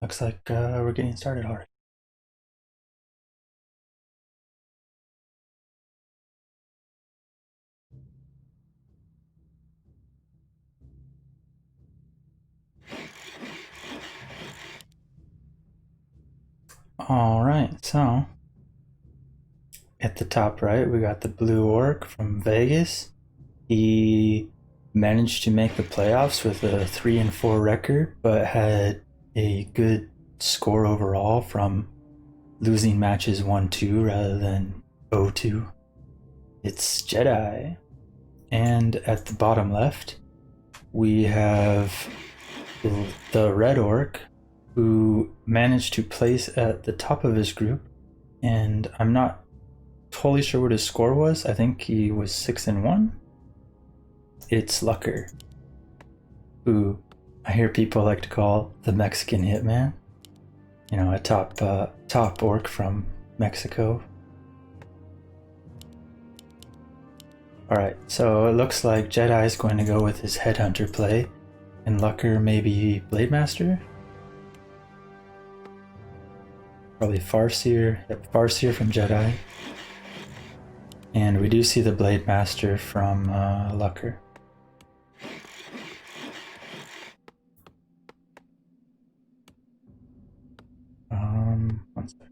Looks like we're getting started already. Alright, so at the top right, we got the blue orc from Vegas. He managed to make the playoffs with a 3-4 record, but had a good score overall from losing matches 1-2 rather than 0-2. It's Jedi. And at the bottom left, we have the red orc who managed to place at the top of his group, and I'm not totally sure what his score was. I think he was 6-1. It's Lucker, who I hear people like to call the Mexican Hitman. You know, a top orc from Mexico. Alright, so it looks like Jedi is going to go with his Headhunter play, and Lucker maybe Blademaster? Probably Farseer. Yep, Farseer from Jedi. And we do see the Blademaster from Lucker. One sec.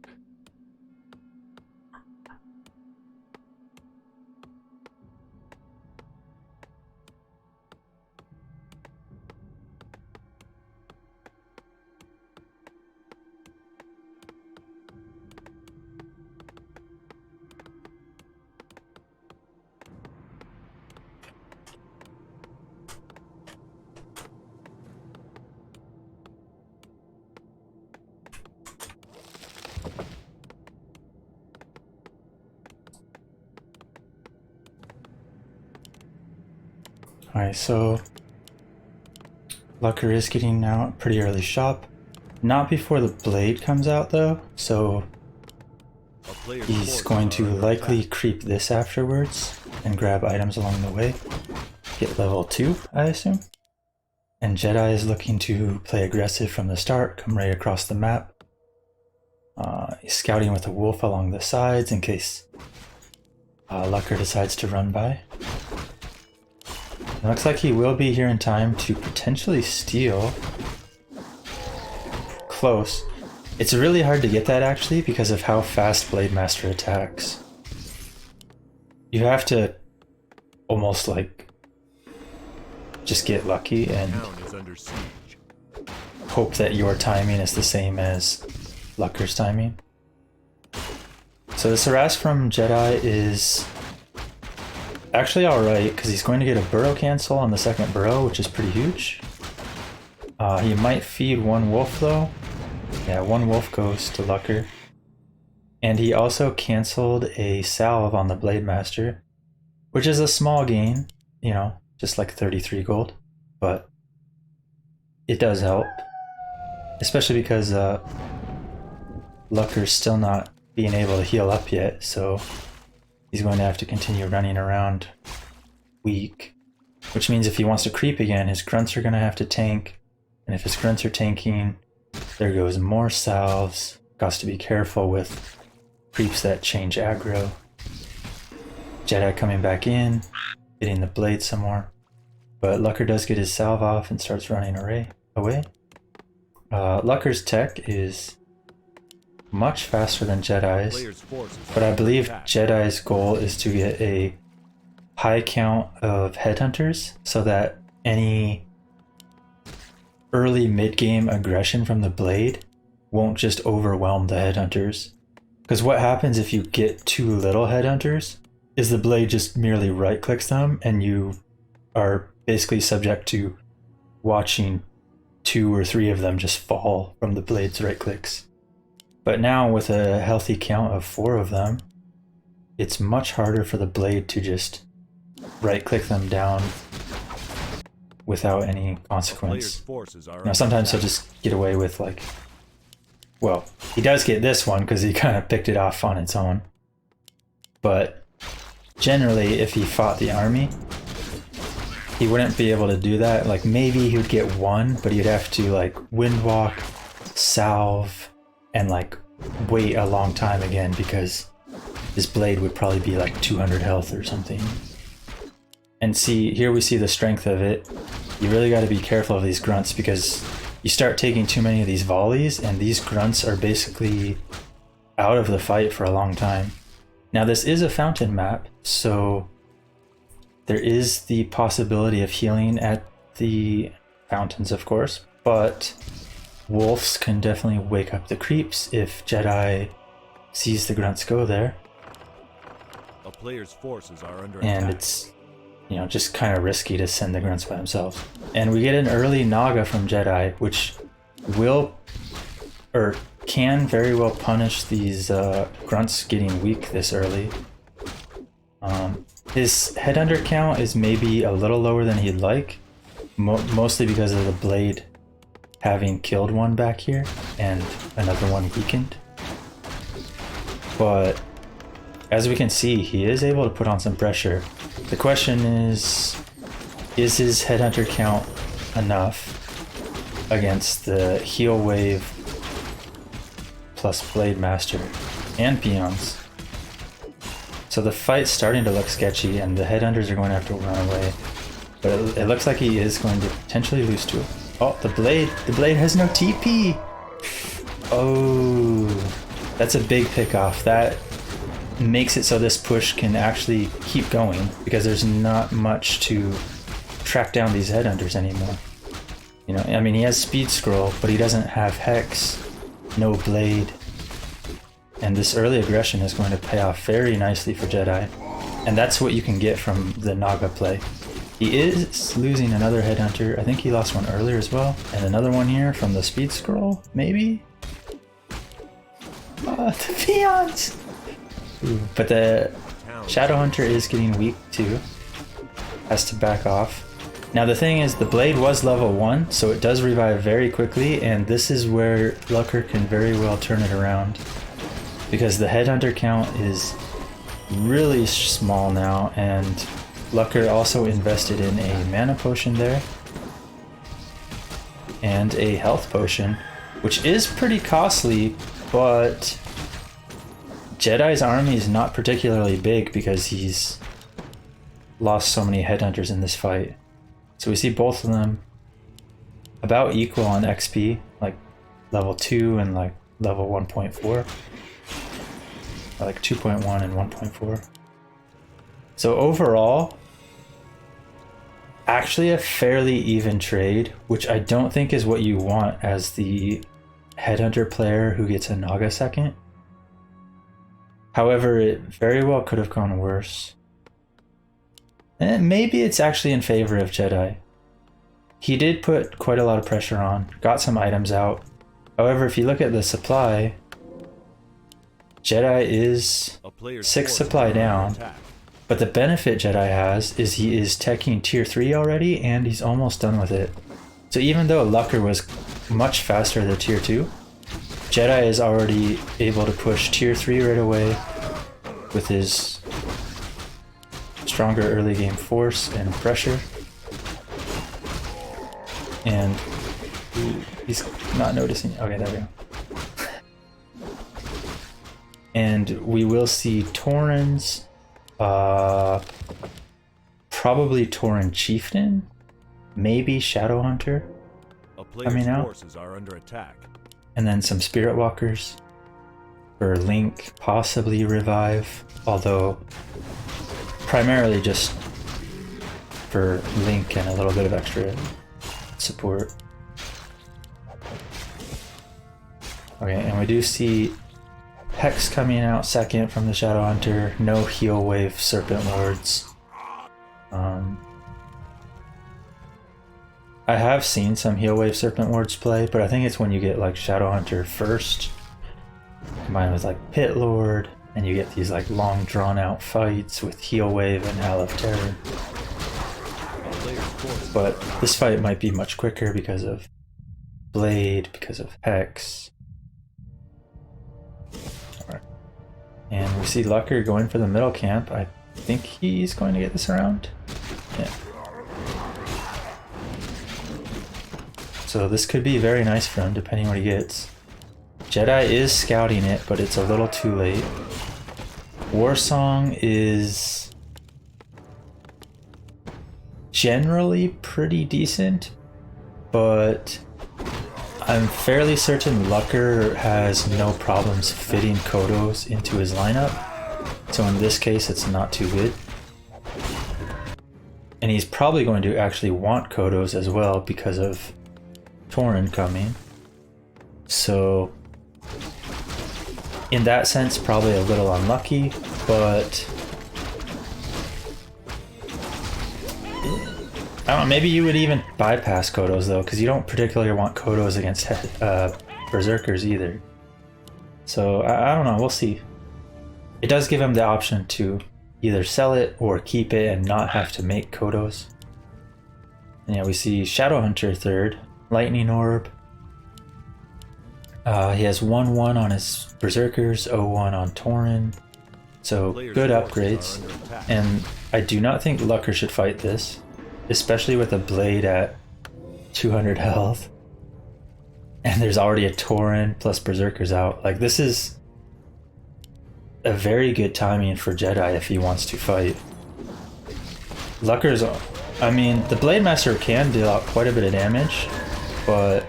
Alright, so Lucker is getting out pretty early shop. Not before the blade comes out though, so he's going to likely creep this afterwards and grab items along the way. Get level 2, I assume. And Jedi is looking to play aggressive from the start, come right across the map. He's scouting with a wolf along the sides in case Lucker decides to run by. It looks like he will be here in time to potentially steal. Close. It's really hard to get that actually because of how fast Blademaster attacks. You have to almost like just get lucky and hope that your timing is the same as Lucker's timing. So this harass from Jedi is actually alright, because he's going to get a burrow cancel on the second burrow, which is pretty huge. He might feed one wolf though. Yeah, one wolf goes to Lucker. And he also canceled a salve on the Blademaster, which is a small gain, you know, just like 33 gold. But it does help. Especially because Lucker's still not being able to heal up yet, so he's going to have to continue running around weak, which means if he wants to creep again, his grunts are going to have to tank, and if his grunts are tanking, there goes more salves. Got to be careful with creeps that change aggro. Jedi coming back in, hitting the blade some more, but Lucker does get his salve off and starts running away. Lucker's tech is much faster than Jedi's, but I believe Jedi's goal is to get a high count of headhunters so that any early mid-game aggression from the blade won't just overwhelm the headhunters. Because what happens if you get too little headhunters is the blade just merely right-clicks them and you are basically subject to watching 2 or 3 of them just fall from the blade's right clicks. But now with a healthy count of 4 of them, it's much harder for the blade to just right-click them down without any consequence. Now sometimes he'll just get away with like, well, he does get this one because he kind of picked it off on its own. But generally, if he fought the army, he wouldn't be able to do that. Like maybe he would get one, but he'd have to like wind walk salve and like wait a long time again because his blade would probably be like 200 health or something. And see, here we see the strength of it. You really got to be careful of these grunts because you start taking too many of these volleys and these grunts are basically out of the fight for a long time. Now this is a fountain map, so there is the possibility of healing at the fountains, of course, but wolves can definitely wake up the creeps if Jedi sees the grunts go there. A player's forces are under and attack. It's, you know, just kind of risky to send the grunts by themselves. And we get an early Naga from Jedi, which will, or can very well punish these grunts getting weak this early. His headhunter count is maybe a little lower than he'd like, mostly because of the blade having killed one back here and another one weakened. But as we can see, he is able to put on some pressure. The question is his headhunter count enough against the heal wave plus blade master and peons? So the fight's starting to look sketchy and the headhunters are going to have to run away. But it looks like he is going to potentially lose to it. Oh, the blade has no TP. Oh, that's a big pick off. That makes it so this push can actually keep going because there's not much to track down these headhunters anymore. You know, I mean, he has speed scroll, but he doesn't have hex, no blade. And this early aggression is going to pay off very nicely for Jedi. And that's what you can get from the Naga play. He is losing another headhunter. I think he lost one earlier as well. And another one here from the speed scroll, maybe? The peons! Ooh, but the Shadow Hunter is getting weak too. Has to back off. Now the thing is, the blade was level 1, so it does revive very quickly, and this is where Lucker can very well turn it around. Because the headhunter count is really small now, and Lucker also invested in a mana potion there. And a health potion, which is pretty costly, but Jedi's army is not particularly big because he's lost so many headhunters in this fight. So we see both of them about equal on XP, like level 2 and like level 1.4. Or like 2.1 and 1.4. So overall, actually a fairly even trade, which I don't think is what you want as the headhunter player who gets a Naga second. However, it very well could have gone worse. And maybe it's actually in favor of Jedi. He did put quite a lot of pressure on, got some items out. However, if you look at the supply, Jedi is 6 supply down. But the benefit Jedi has is he is teching tier 3 already and he's almost done with it. So even though Lucker was much faster than tier 2, Jedi is already able to push tier 3 right away with his stronger early game force and pressure. And he's not noticing. Okay, there we go. And we will see Taurens, probably Tauren Chieftain, maybe Shadowhunter coming out. Forces are under attack. And then some Spirit Walkers for Link, possibly Revive, although primarily just for Link and a little bit of extra support. Okay, and we do see Hex coming out second from the Shadowhunter, no heal wave Serpent Lords. I have seen some heal wave Serpent Lords play, but I think it's when you get like Shadowhunter first, combined with like Pit Lord, and you get these like long drawn out fights with heal wave and Hal of Terror. But this fight might be much quicker because of Blade, because of Hex. And we see Lucker going for the middle camp. I think he's going to get this around. Yeah. so this could be very nice for him depending what he gets. Jedi is scouting it, but it's a little too late. Warsong is generally pretty decent, but I'm fairly certain Lucker has no problems fitting Kodos into his lineup, so in this case it's not too good. And he's probably going to actually want Kodos as well because of Tauren coming. So in that sense, probably a little unlucky, but I don't know, maybe you would even bypass Kodos though, because you don't particularly want Kodos against Berserkers either. So I don't know, we'll see. It does give him the option to either sell it or keep it and not have to make Kodos. And yeah, we see Shadowhunter third, Lightning Orb. He has 1-1 on his Berserkers, 0-1 on Tauren. So good upgrades. And I do not think Lucker should fight this, especially with a blade at 200 health. And there's already a Tauren plus Berserkers out. Like, this is a very good timing for Jedi if he wants to fight. Lucker's, I mean, the Blade Master can deal out quite a bit of damage, but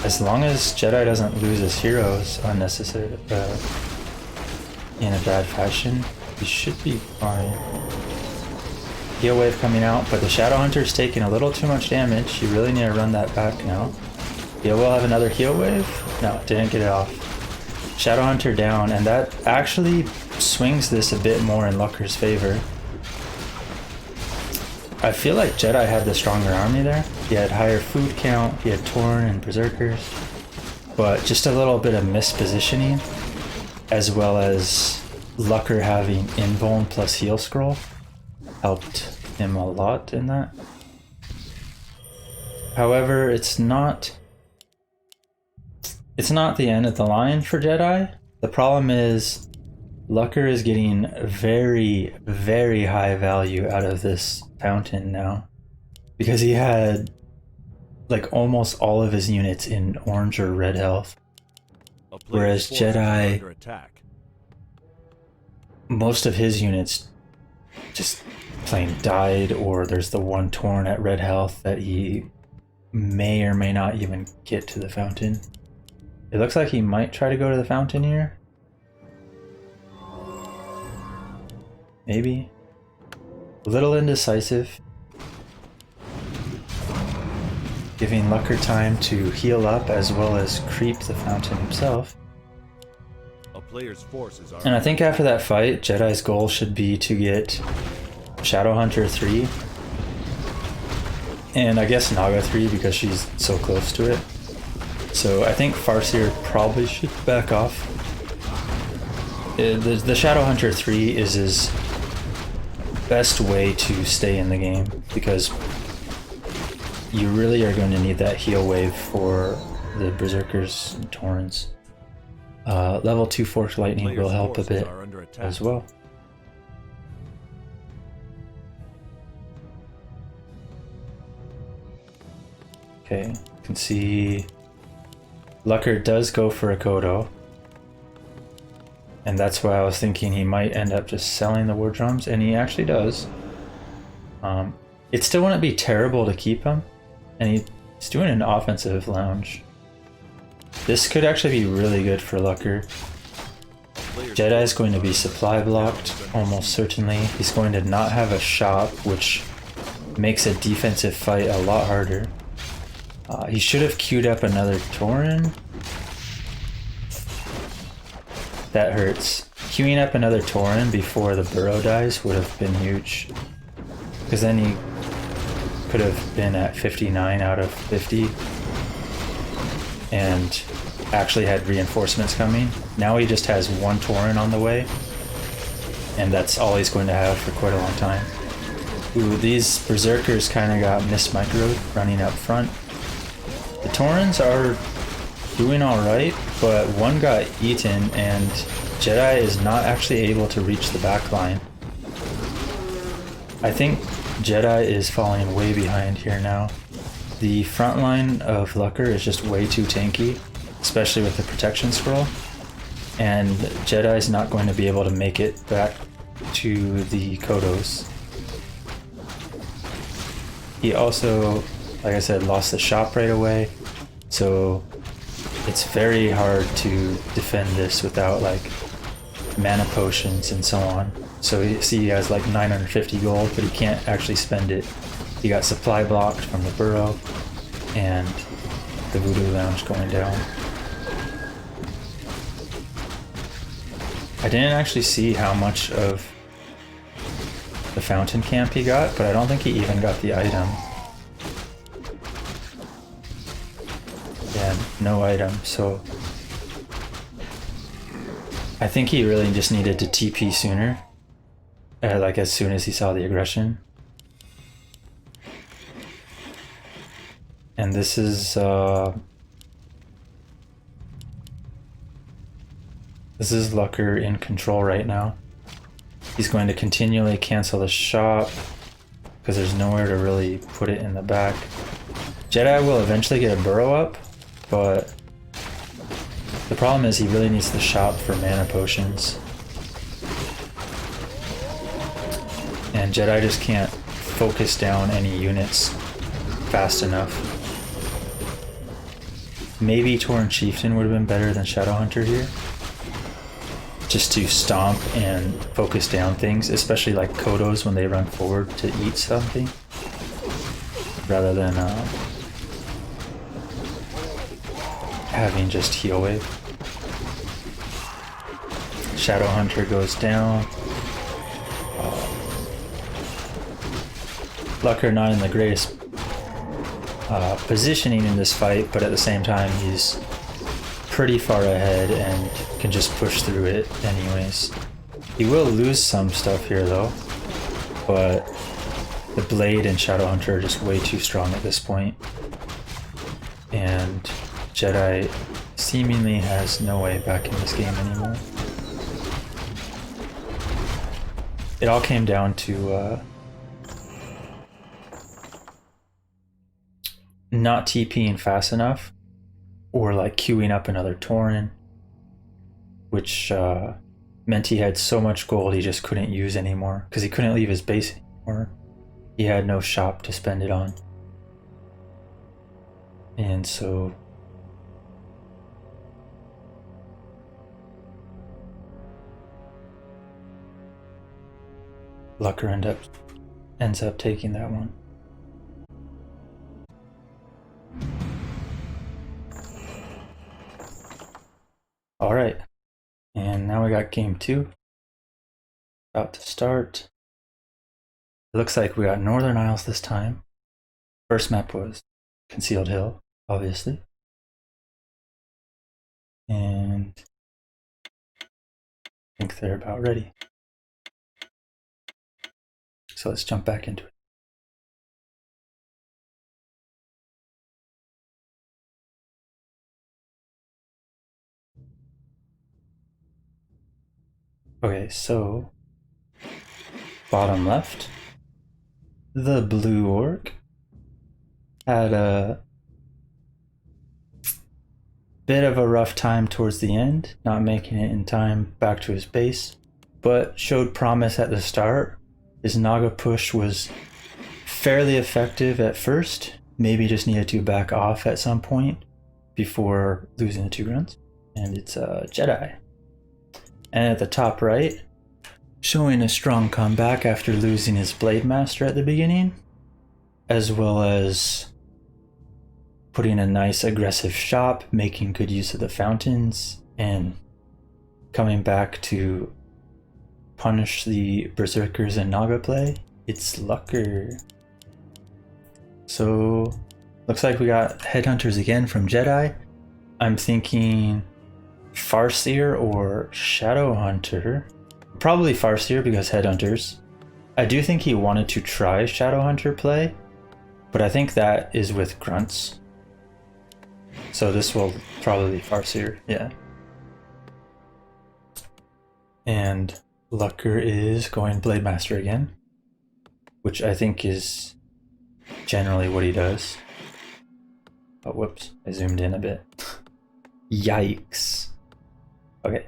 as long as Jedi doesn't lose his heroes unnecessarily in a bad fashion, he should be fine. Heal Wave coming out, but the Shadowhunter's taking a little too much damage. You really need to run that back now. He'll have another Heal Wave? No, didn't get it off. Shadowhunter down, and that actually swings this a bit more in Lucker's favor. I feel like Jedi had the stronger army there. He had higher food count, he had Tauren and Berserkers, but just a little bit of mispositioning, as well as Lucker having Invuln plus Heal Scroll helped him a lot in that. However, it's not the end of the line for Jedi. The problem is Lucker is getting very, very high value out of this fountain now, because he had like almost all of his units in orange or red health, whereas Jedi, most of his units just plain died, or there's the one Tauren at red health that he may or may not even get to the fountain. It looks like he might try to go to the fountain here. Maybe. A little indecisive. Giving Lucker time to heal up as well as creep the fountain himself. And I think after that fight, Jedi's goal should be to get Shadowhunter 3. And I guess Naga 3 because she's so close to it. So I think Farseer probably should back off. The Shadowhunter 3 is his best way to stay in the game, because you really are going to need that heal wave for the Berserkers and Taurens. Level 2 Forked Lightning will help a bit as well. Okay, you can see Lucker does go for a Kodo, and that's why I was thinking he might end up just selling the War Drums, and he actually does. It still wouldn't be terrible to keep him, and he's doing an offensive lounge. This could actually be really good for Lucker. Jedi is going to be supply blocked, almost certainly. He's going to not have a shop, which makes a defensive fight a lot harder. He should have queued up another Tauren. That hurts. Queuing up another Tauren before the burrow dies would have been huge, because then he could have been at 59 out of 50 and actually had reinforcements coming. Now he just has one Tauren on the way, and that's all he's going to have for quite a long time. Ooh, these Berserkers kind of got mismicroed running up front. The Taurens are doing alright, but one got eaten, and Jedi is not actually able to reach the back line. I think Jedi is falling way behind here now. The front line of Lucker is just way too tanky, especially with the protection scroll, and Jedi's not going to be able to make it back to the Kodos. He also, like I said, lost the shop right away, so it's very hard to defend this without like mana potions and so on. So you see he has like 950 gold, but he can't actually spend it. He got supply blocked from the burrow and the Voodoo Lounge going down. I didn't actually see how much of the fountain camp he got, but I don't think he even got the item. Yeah, no item, so I think he really just needed to TP sooner, like as soon as he saw the aggression. And this is Lucker in control right now. He's going to continually cancel the shop because there's nowhere to really put it in the back. Jedi will eventually get a burrow up, but the problem is he really needs the shop for mana potions. And Jedi just can't focus down any units fast enough. Maybe Tauren Chieftain would have been better than Shadowhunter here. Just to stomp and focus down things, especially like Kodos when they run forward to eat something, rather than having just heal wave. Shadowhunter goes down. Lucker not in the greatest positioning in this fight, but at the same time he's pretty far ahead and can just push through it anyways. He will lose some stuff here though, but the Blade and Shadowhunter are just way too strong at this point. And Jedi seemingly has no way back in this game anymore. It all came down to not TPing fast enough, or like queuing up another Tauren, which meant he had so much gold he just couldn't use anymore because he couldn't leave his base anymore. He had no shop to spend it on. And so Lucker ends up taking that one. All right, and now we got game 2 about to start. It looks like we got Northern Isles this time. First map was Concealed Hill, obviously. And I think they're about ready. So let's jump back into it. Okay, so bottom left, the blue orc had a bit of a rough time towards the end, not making it in time back to his base, but showed promise at the start. His Naga push was fairly effective at first, maybe just needed to back off at some point before losing the 2 runs. And it's Jedi. And at the top right, showing a strong comeback after losing his Blade Master at the beginning, as well as putting a nice aggressive shop, making good use of the fountains, and coming back to punish the Berserkers and Naga play. It's Lucker. So, looks like we got Headhunters again from Jedi. I'm thinking Farseer or Shadowhunter. Probably Farseer because Headhunters. I do think he wanted to try Shadowhunter play, but I think that is with grunts. So this will probably be Farseer, yeah. And Lucker is going Blade Master again, which I think is generally what he does. Oh, whoops. I zoomed in a bit. Yikes. Okay.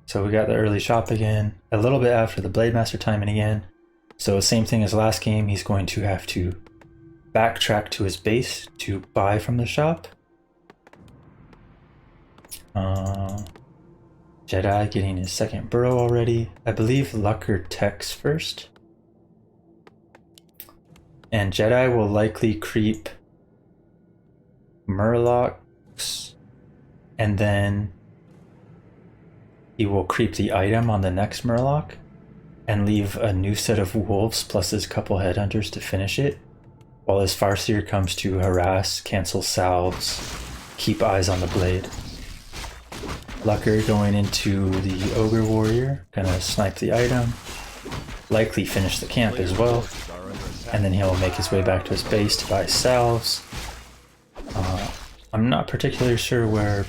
So we got the early shop again. A little bit after the Blade Master timing again. So same thing as last game. He's going to have to backtrack to his base to buy from the shop. Jedi getting his second burrow already. I believe Lucker techs first. And Jedi will likely creep Murlocs, and then he will creep the item on the next Murloc and leave a new set of wolves plus his couple headhunters to finish it, while his Farseer comes to harass, cancel salves, keep eyes on the blade. Lucker going into the Ogre Warrior, gonna snipe the item, likely finish the camp as well, and then he'll make his way back to his base to buy salves. I'm not particularly sure where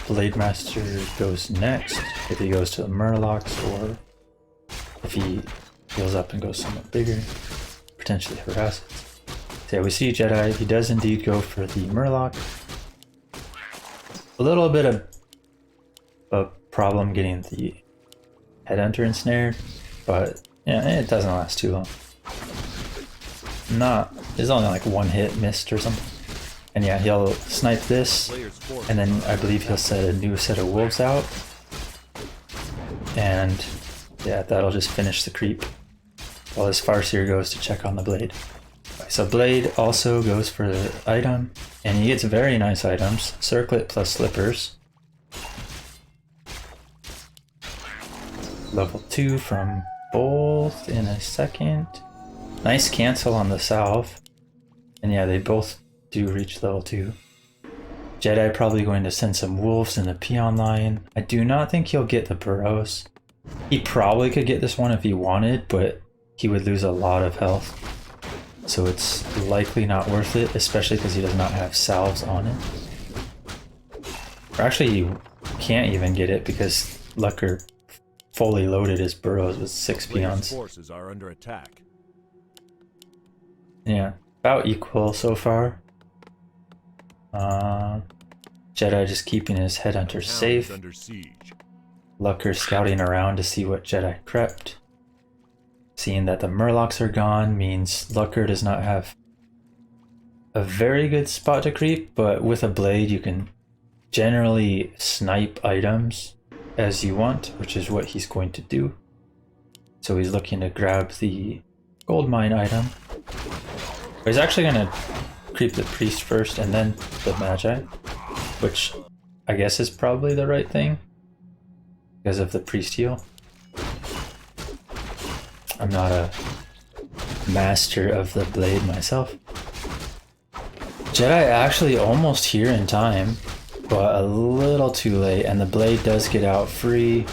Blade Master goes next, if he goes to the Murlocs or if he heals up and goes somewhat bigger, potentially harasses. So yeah, we see Jedi, he does indeed go for the Murloc. A little bit of a problem getting the Headhunter ensnared, but yeah, it doesn't last too long. There's only like one hit missed or something. And yeah, he'll snipe this, and then I believe he'll set a new set of wolves out. And yeah, that'll just finish the creep while his Farseer goes to check on the blade. So Blade also goes for the item, and he gets very nice items, Circlet plus Slippers. Level 2 from both in a second. Nice cancel on the salve. And yeah, they both do reach level 2. Jedi probably going to send some wolves in the peon line. I do not think he'll get the burrows. He probably could get this one if he wanted, but he would lose a lot of health. So it's likely not worth it, especially because he does not have salves on it. Or actually, he can't even get it because Lucker fully loaded his burrows with 6 peons. Forces are under attack. Yeah, about equal so far. Jedi just keeping his headhunters safe. Under siege. Lucker scouting around to see what Jedi crept. Seeing that the Murlocs are gone means Lucker does not have a very good spot to creep, but with a blade you can generally snipe items as you want, which is what he's going to do. So he's looking to grab the gold mine item. He's actually going to creep the priest first and then the magi, which I guess is probably the right thing because of the priest heal. I'm not a master of the blade myself. Jedi actually almost here in time, but a little too late, and the blade does get out free.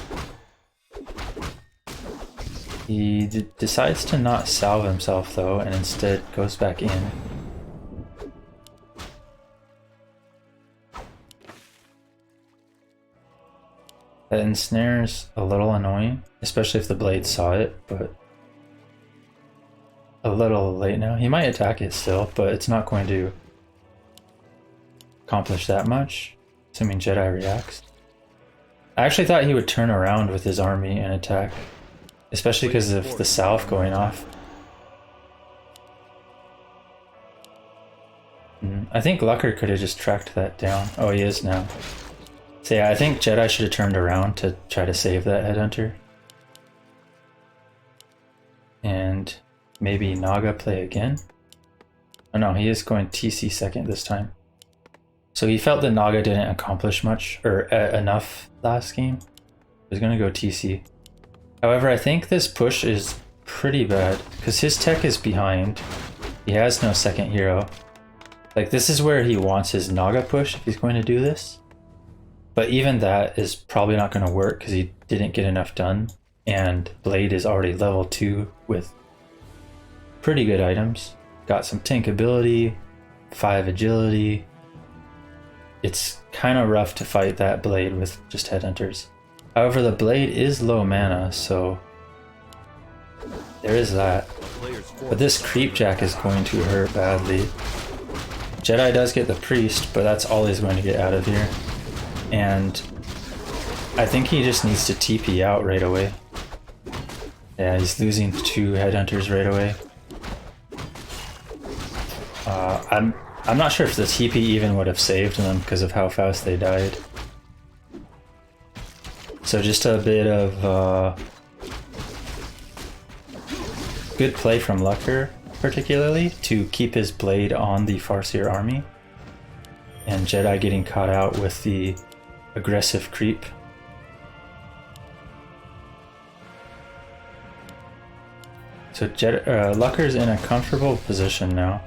He decides to not salve himself though, and instead goes back in. That ensnare's a little annoying, especially if the blade saw it, but a little late now. He might attack it still, but it's not going to accomplish that much, assuming Jedi reacts. I actually thought he would turn around with his army and attack, especially because of the salve going off. I think Lucker could have just tracked that down. Oh, he is now. So yeah, I think Jedi should have turned around to try to save that headhunter. And maybe Naga play again? Oh no, he is going TC second this time. So he felt that Naga didn't accomplish much, or enough last game. He's gonna go TC. However, I think this push is pretty bad, because his tech is behind. He has no second hero. Like, this is where he wants his Naga push if he's going to do this. But even that is probably not going to work because he didn't get enough done. And Blade is already level 2 with pretty good items. Got some tank ability, 5 agility. It's kind of rough to fight that Blade with just headhunters. However, the Blade is low mana, so there is that. But this creep jack is going to hurt badly. Jedi does get the priest, but that's all he's going to get out of here. And I think he just needs to TP out right away. Yeah, he's losing 2 headhunters right away. I'm not sure if the TP even would have saved them because of how fast they died. So just a bit of good play from Lucker, particularly, to keep his blade on the Farseer army. And Jedi getting caught out with the aggressive creep. So Lucker's in a comfortable position now.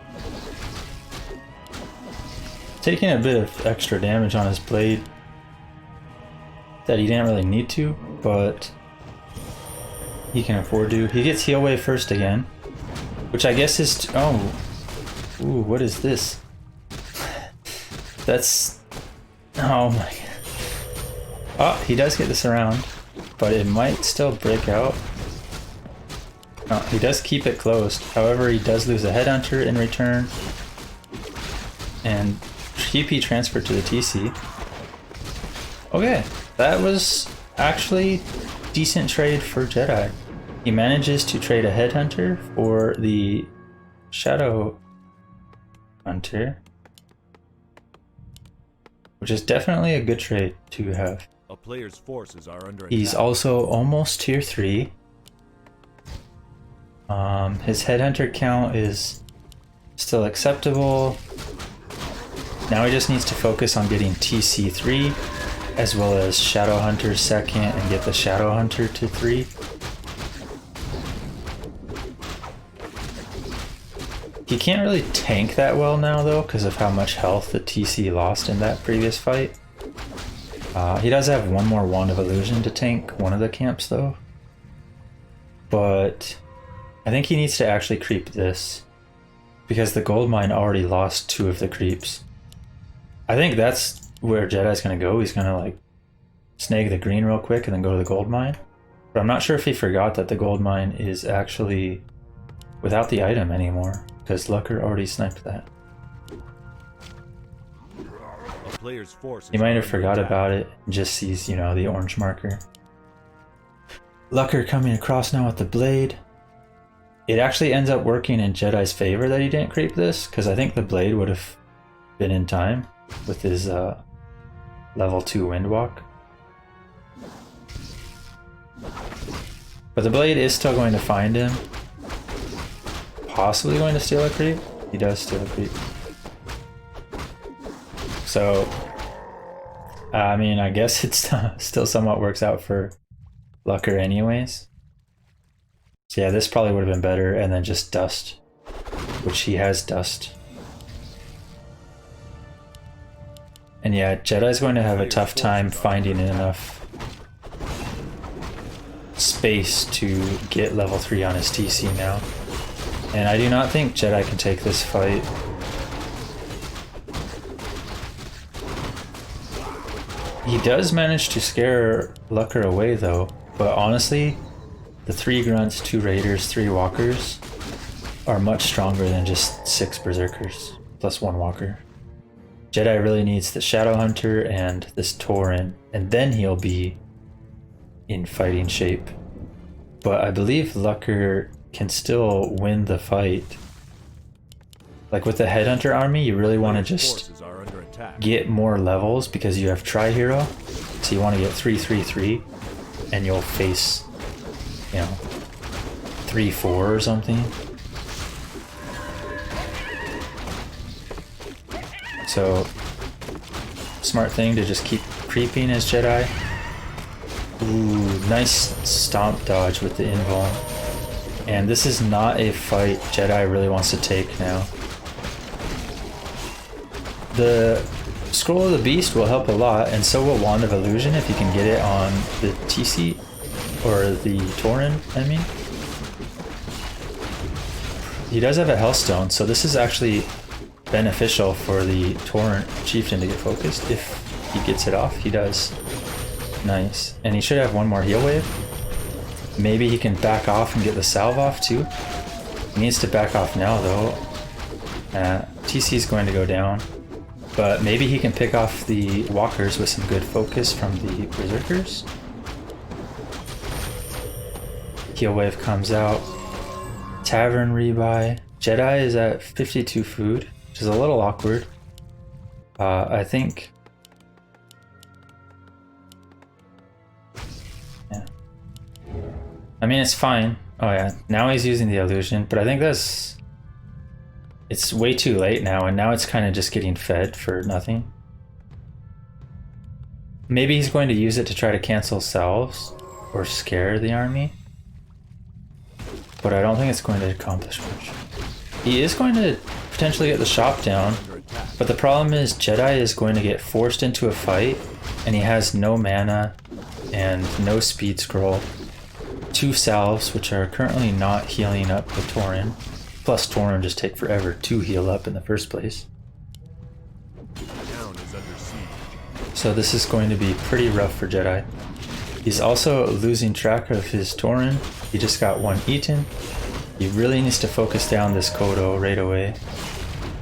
Taking a bit of extra damage on his blade that he didn't really need to, but he can afford to. He gets heal wave first again, which I guess is... oh, ooh, what is this? That's... oh my god. Oh, he does get this around, but it might still break out. No, he does keep it closed. However, he does lose a headhunter in return. And TP transferred to the TC. Okay, that was actually decent trade for Jedi. He manages to trade a headhunter for the shadow hunter, which is definitely a good trade to have. A player's forces are under He's attack. also almost tier 3. His headhunter count is still acceptable. Now he just needs to focus on getting TC3 as well as Shadow Hunter 2nd and get the Shadow Hunter to 3. He can't really tank that well now though because of how much health the TC lost in that previous fight. He does have one more Wand of Illusion to tank one of the camps though. But I think he needs to actually creep this because the gold mine already lost 2 of the creeps. I think that's where Jedi's gonna go. He's gonna like snag the green real quick and then go to the gold mine. But I'm not sure if he forgot that the gold mine is actually without the item anymore because Lucker already sniped that. A player's forces He might are have under forgot attack. about it and just sees, you know, the orange marker. Lucker coming across now with the blade. It actually ends up working in Jedi's favor that he didn't creep this, because I think the blade would have been in time with his level 2 windwalk. But the blade is still going to find him. Possibly going to steal a creep. He does steal a creep. So, I mean, I guess it still somewhat works out for Lucker anyways. So yeah, this probably would have been better, and then just dust, which he has dust. And yeah, Jedi's going to have a tough time finding enough space to get level 3 on his TC now. And I do not think Jedi can take this fight. He does manage to scare Lucker away though, but honestly, the 3 grunts, 2 raiders, 3 walkers are much stronger than just 6 berserkers plus 1 walker. Jedi really needs the Shadow Hunter and this Tauren, and then he'll be in fighting shape. But I believe Lucker can still win the fight. Like with the Headhunter army, you really want to just Forces are under attack. get more levels because you have Tri-Hero. So you want to get 3-3-3 and you'll face, you know, 3-4 or something. So, smart thing to just keep creeping as Jedi. Ooh, nice stomp dodge with the invul. And this is not a fight Jedi really wants to take now. The Scroll of the Beast will help a lot, and so will Wand of Illusion if you can get it on the TC, or the Tauren, I mean. He does have a Hellstone, so this is actually beneficial for the Tauren Chieftain to get focused. If he gets it off, he does. Nice. And he should have one more heal wave. Maybe he can back off and get the salve off too. He needs to back off now though. TC's going to go down. But maybe he can pick off the walkers with some good focus from the berserkers. Heal wave comes out. Tavern rebuy. Jedi is at 52 food, which is a little awkward. I think... Yeah. I mean, it's fine. Oh yeah, now he's using the illusion, but I think that's... It's way too late now, and now it's kind of just getting fed for nothing. Maybe he's going to use it to try to cancel salves or scare the army. But I don't think it's going to accomplish much. He is going to potentially get the shop down, but the problem is Jedi is going to get forced into a fight, and he has no mana and no speed scroll. 2 salves, which are currently not healing up the Tauren. Plus Tauren just take forever to heal up in the first place. So this is going to be pretty rough for Jedi. He's also losing track of his Tauren. He just got 1 eaten. He really needs to focus down this Kodo right away.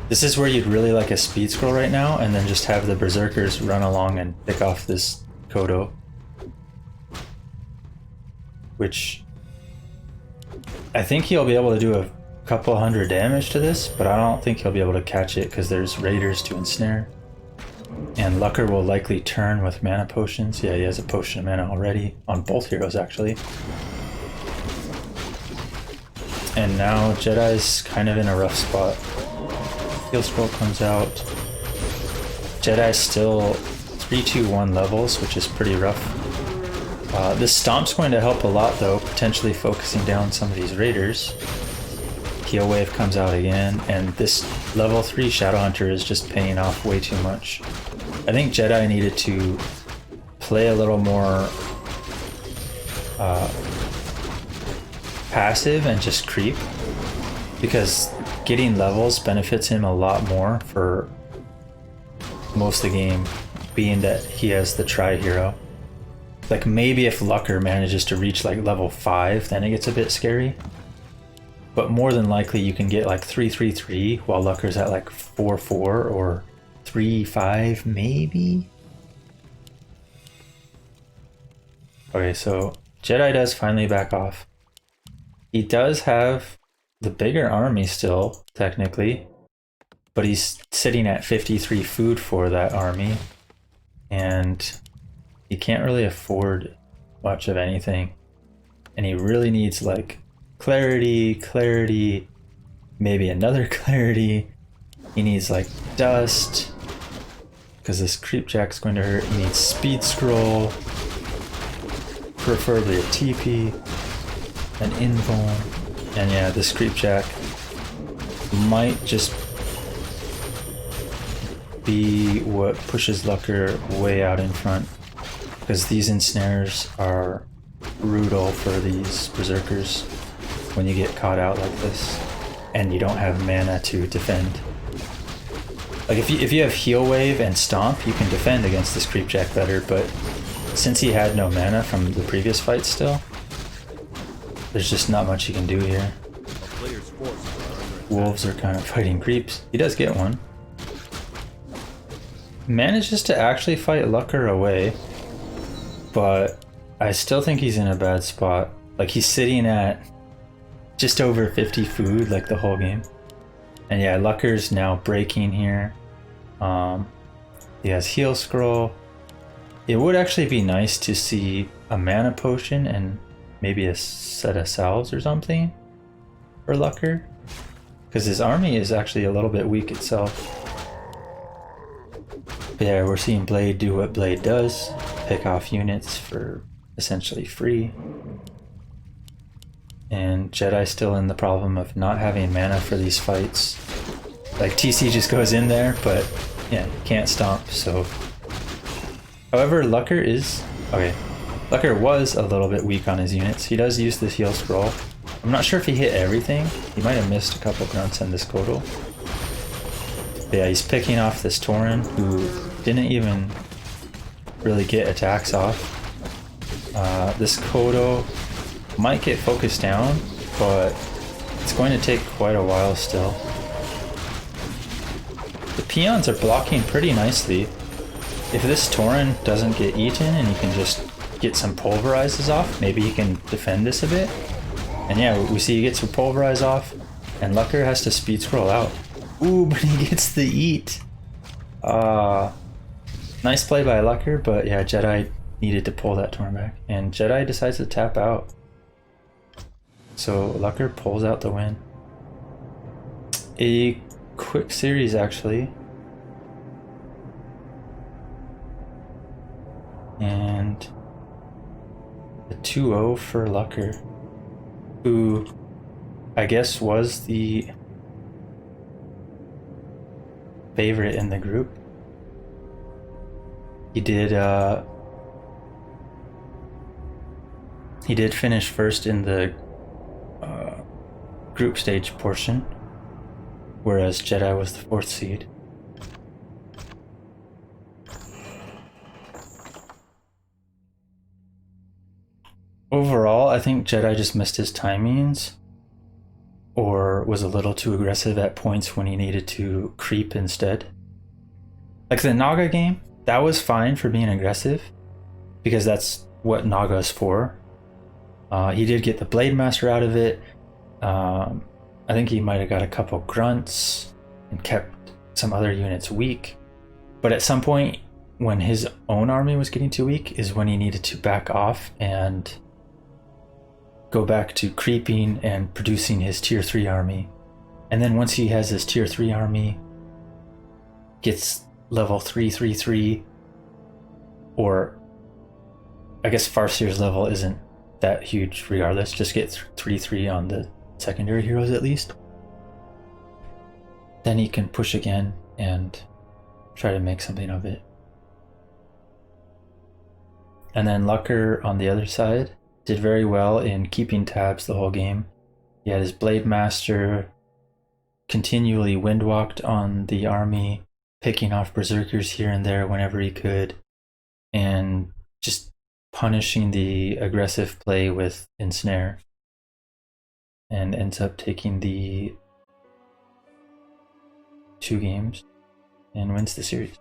This is where you'd really like a speed scroll right now, and then just have the berserkers run along and pick off this Kodo. Which I think he'll be able to do a couple hundred damage to this, but I don't think he'll be able to catch it because there's raiders to ensnare. And Lucker will likely turn with mana potions. Yeah, he has a potion of mana already on both heroes actually. And now Jedi's kind of in a rough spot. Heal scroll comes out. Jedi's still 3-2-1 levels, which is pretty rough. This stomp's going to help a lot though, potentially focusing down some of these raiders. Heal wave comes out again, and this level 3 Shadowhunter is just paying off way too much. I think Jedi needed to play a little more passive and just creep, because getting levels benefits him a lot more for most of the game, being that he has the tri-hero. Like maybe if Lucker manages to reach like level 5, then it gets a bit scary. But more than likely you can get like 3-3-3 while Lucker's at like 4-4 or 3-5 maybe? Okay, so Jedi does finally back off. He does have the bigger army still, technically, but he's sitting at 53 food for that army, and he can't really afford much of anything. And he really needs like clarity, maybe another clarity. He needs like dust, because this creepjack's going to hurt. He needs speed scroll, preferably a TP, an invuln, and yeah, this creepjack might just be what pushes Lucker way out in front, because these ensnares are brutal for these berserkers when you get caught out like this and you don't have mana to defend. Like if you have heal wave and stomp, you can defend against this creepjack better, but since he had no mana from the previous fight still, there's just not much you can do here. Wolves are kind of fighting creeps. He does get one. Manages to actually fight Lucker away, but I still think he's in a bad spot. Like he's sitting at just over 50 food like the whole game. And yeah, Lucker's now breaking here. He has heal scroll. It would actually be nice to see a mana potion and maybe a set of salves or something for Lucker, because his army is actually a little bit weak itself. But yeah, we're seeing Blade do what Blade does, pick off units for essentially free. And Jedi still in the problem of not having mana for these fights. Like TC just goes in there, but yeah, can't stomp, so. However, Lucker is, okay, Lucker was a little bit weak on his units. He does use this heal scroll. I'm not sure if he hit everything. He might have missed a couple grunts on this Kodo. But yeah, he's picking off this Tauren, who didn't even really get attacks off. This Kodo might get focused down, but it's going to take quite a while still. The peons are blocking pretty nicely. If this Tauren doesn't get eaten and he can just get some pulverizes off, maybe he can defend this a bit. And yeah, we see he gets some pulverize off, and Lucker has to speed scroll out. Ooh, but he gets the eat. Nice play by Lucker, but yeah, Jedi needed to pull that Tauren back. And Jedi decides to tap out. So Lucker pulls out the win. A quick series, actually. And a 2-0 for Lucker, who I guess was the favorite in the group. He did finish first in the group stage portion, whereas Jedi was the 4th seed. Overall, I think Jedi just missed his timings, or was a little too aggressive at points when he needed to creep instead. Like the Naga game, that was fine for being aggressive, because that's what Naga is for. He did get the Blade Master out of it. I think he might have got a couple grunts and kept some other units weak. But at some point, when his own army was getting too weak, is when he needed to back off and go back to creeping and producing his tier 3 army. And then once he has his tier 3 army, gets level 333, or I guess Farseer's level isn't that huge regardless, just get 3-3 on the secondary heroes at least. Then he can push again and try to make something of it. And then Lucker on the other side did very well in keeping tabs the whole game. He had his Blade Master, continually windwalked on the army, picking off berserkers here and there whenever he could, and just punishing the aggressive play with Ensnare, and ends up taking the 2 games and wins the series.